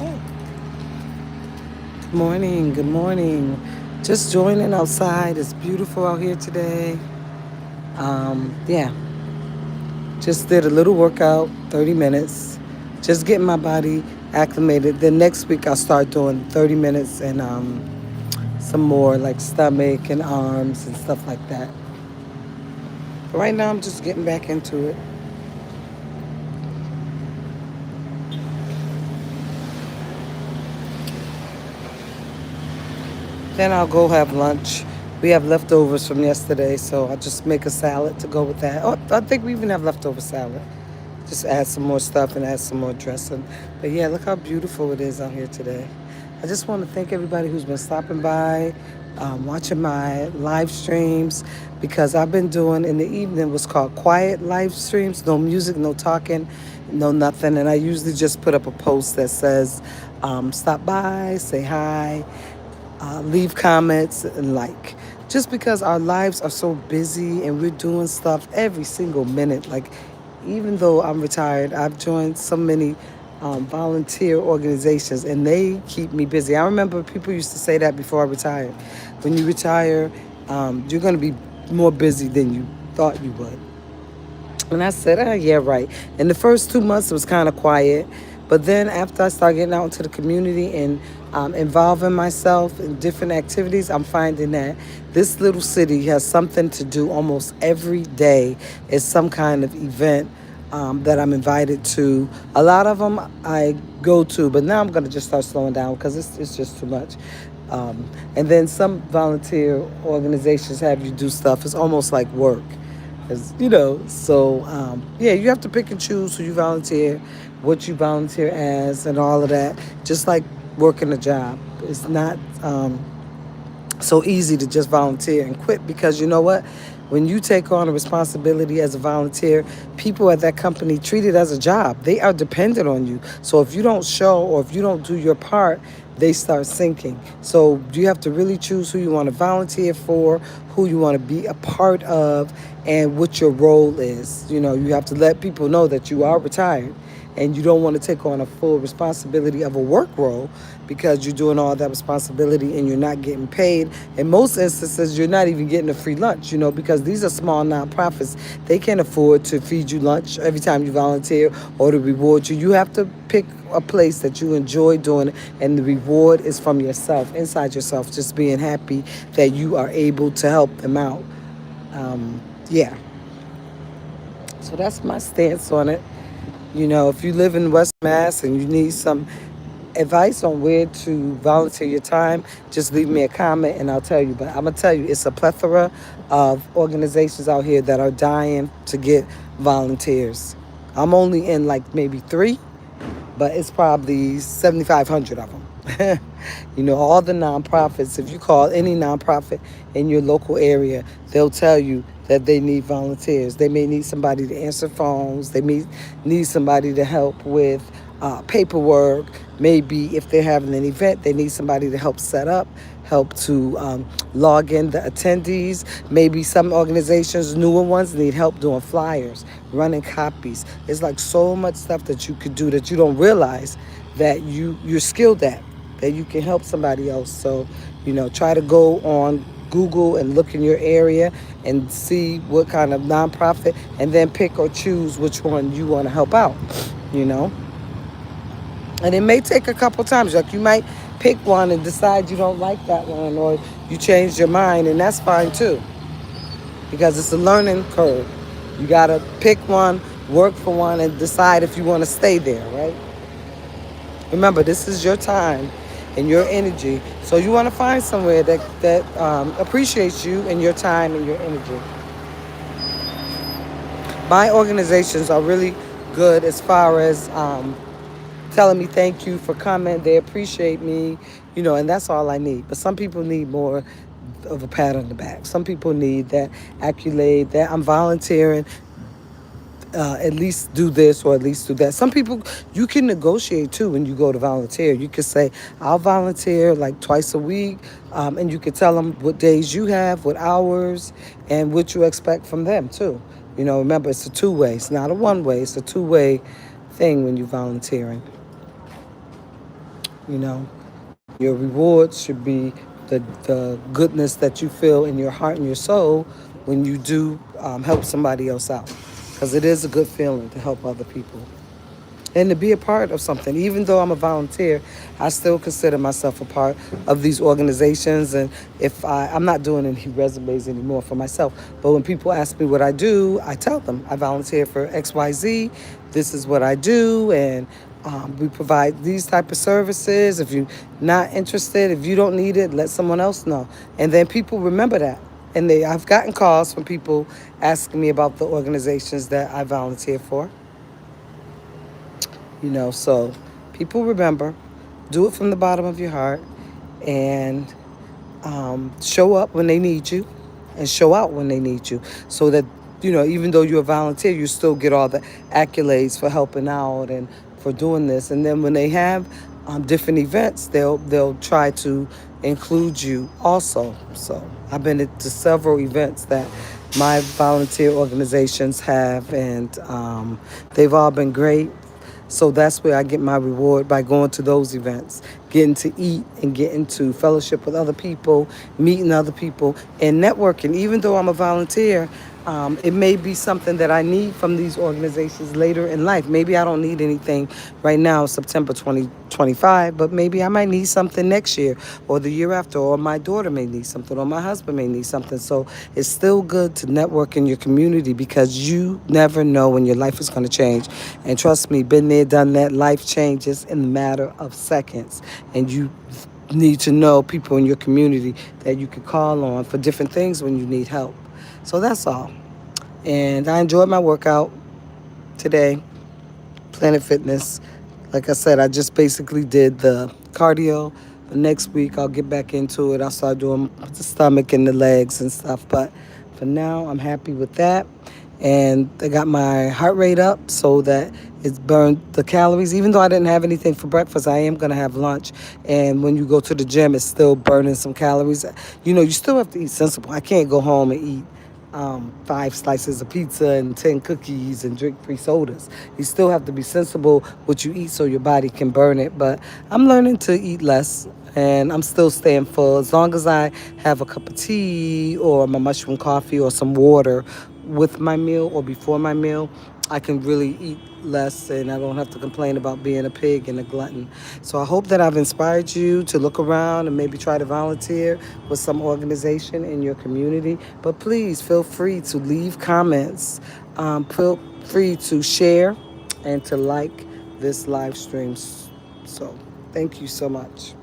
Oh, good morning. Good morning. Just joining outside. It's beautiful out here today. Yeah, just did a little workout, 30 minutes. Just getting my body acclimated. Then next week I'll start doing 30 minutes and some more like stomach and arms and stuff like that. But right now I'm just getting back into it. Then I'll go have lunch. We have leftovers from yesterday, so I'll just make a salad to go with that. Oh, I think we even have leftover salad. Just add some more stuff and add some more dressing. But yeah, look how beautiful it is out here today. I just want to thank everybody who's been stopping by, watching my live streams, because I've been doing in the evening what's called quiet live streams. No music, no talking, no nothing. And I usually just put up a post that says, stop by, say hi, leave comments and like. Just because our lives are so busy and we're doing stuff every single minute. Like, even though I'm retired, I've joined so many volunteer organizations and they keep me busy. I remember people used to say that before I retired. When you retire, you're going to be more busy than you thought you would. And I said, yeah, right. In the first 2 months, it was kind of quiet. But then after I started getting out into the community and involving myself in different activities, I'm finding that this little city has something to do almost every day. It's some kind of event that I'm invited to. A lot of them I go to, but now I'm going to just start slowing down because it's just too much. And then some volunteer organizations have you do stuff. It's almost like work. Yeah, you have to pick and choose who you volunteer, what you volunteer as, and all of that. Just like working a job, it's not so easy to just volunteer and quit, because you know what? When you take on a responsibility as a volunteer, people at that company treat it as a job. They are dependent on you. So if you don't show or if you don't do your part, they start sinking. So you have to really choose who you want to volunteer for, who you want to be a part of, and what your role is. You have to let people know that you are retired and you don't want to take on a full responsibility of a work role, because you're doing all that responsibility and you're not getting paid. In most instances, you're not even getting a free lunch, because these are small nonprofits. They can't afford to feed you lunch every time you volunteer or to reward you. You have to pick a place that you enjoy doing it, and the reward is from yourself, inside yourself, just being happy that you are able to help them out. Yeah. So that's my stance on it. If you live in West Mass and you need some advice on where to volunteer your time, just leave me a comment and I'll tell you. But I'm going to tell you, it's a plethora of organizations out here that are dying to get volunteers. I'm only in like maybe three, but it's probably 7,500 of them. All the nonprofits, if you call any nonprofit in your local area, they'll tell you that they need volunteers. They may need somebody to answer phones. They may need somebody to help with paperwork. Maybe if they're having an event, they need somebody to help set up, help to log in the attendees. Maybe some organizations, newer ones, need help doing flyers, running copies. It's like so much stuff that you could do that you don't realize that you're skilled at, that you can help somebody else. So, try to go on Google and look in your area and see what kind of nonprofit, and then pick or choose which one you want to help out, you know. And it may take a couple times. Like, you might pick one and decide you don't like that one, or you change your mind, and that's fine too, because it's a learning curve. You got to pick one, work for one, and decide if you want to stay there, right? Remember, this is your time and your energy. So you want to find somewhere that appreciates you and your time and your energy. My organizations are really good as far as telling me thank you for coming. They appreciate me, and that's all I need. But some people need more of a pat on the back. Some people need that accolade that I'm volunteering. At least do this or at least do that. Some people, you can negotiate too when you go to volunteer. You could say, I'll volunteer like twice a week, and you could tell them what days you have, what hours, and what you expect from them too. Remember, it's a two-way. It's not a one-way. It's a two-way thing when you're volunteering. You know, your rewards should be the goodness that you feel in your heart and your soul when you do help somebody else out, because it is a good feeling to help other people and to be a part of something. Even though I'm a volunteer, I still consider myself a part of these organizations. And if I'm not doing any resumes anymore for myself, but when people ask me what I do, I tell them I volunteer for XYZ. This is what I do, and we provide these type of services. If you're not interested, if you don't need it, let someone else know. And then people remember that. And I've gotten calls from people asking me about the organizations that I volunteer for. So people remember. Do it from the bottom of your heart, and show up when they need you, and show out when they need you, so that even though you're a volunteer, you still get all the accolades for helping out and for doing this. And then when they have different events, they'll try to include you also. So I've been to several events that my volunteer organizations have, and they've all been great. So that's where I get my reward, by going to those events, getting to eat and getting to fellowship with other people, meeting other people, and networking. Even though I'm a volunteer, it may be something that I need from these organizations later in life. Maybe I don't need anything right now, September 2025, but maybe I might need something next year or the year after, or my daughter may need something, or my husband may need something. So it's still good to network in your community, because you never know when your life is going to change. And trust me, been there, done that. Life changes in a matter of seconds. And you need to know people in your community that you can call on for different things when you need help. So that's all. And I enjoyed my workout today, Planet Fitness. Like I said, I just basically did the cardio. The next week, I'll get back into it. I'll start doing the stomach and the legs and stuff. But for now, I'm happy with that. And I got my heart rate up so that it's burned the calories. Even though I didn't have anything for breakfast, I am going to have lunch. And when you go to the gym, it's still burning some calories. You still have to eat sensible. I can't go home and eat 5 slices of pizza and 10 cookies and drink 3 sodas. You still have to be sensible what you eat so your body can burn it. But I'm learning to eat less, and I'm still staying full. As long as I have a cup of tea or my mushroom coffee or some water with my meal or before my meal, I can really eat less, and I don't have to complain about being a pig and a glutton. So I hope that I've inspired you to look around and maybe try to volunteer with some organization in your community. But please feel free to leave comments. Feel free to share and to like this live stream. So thank you so much.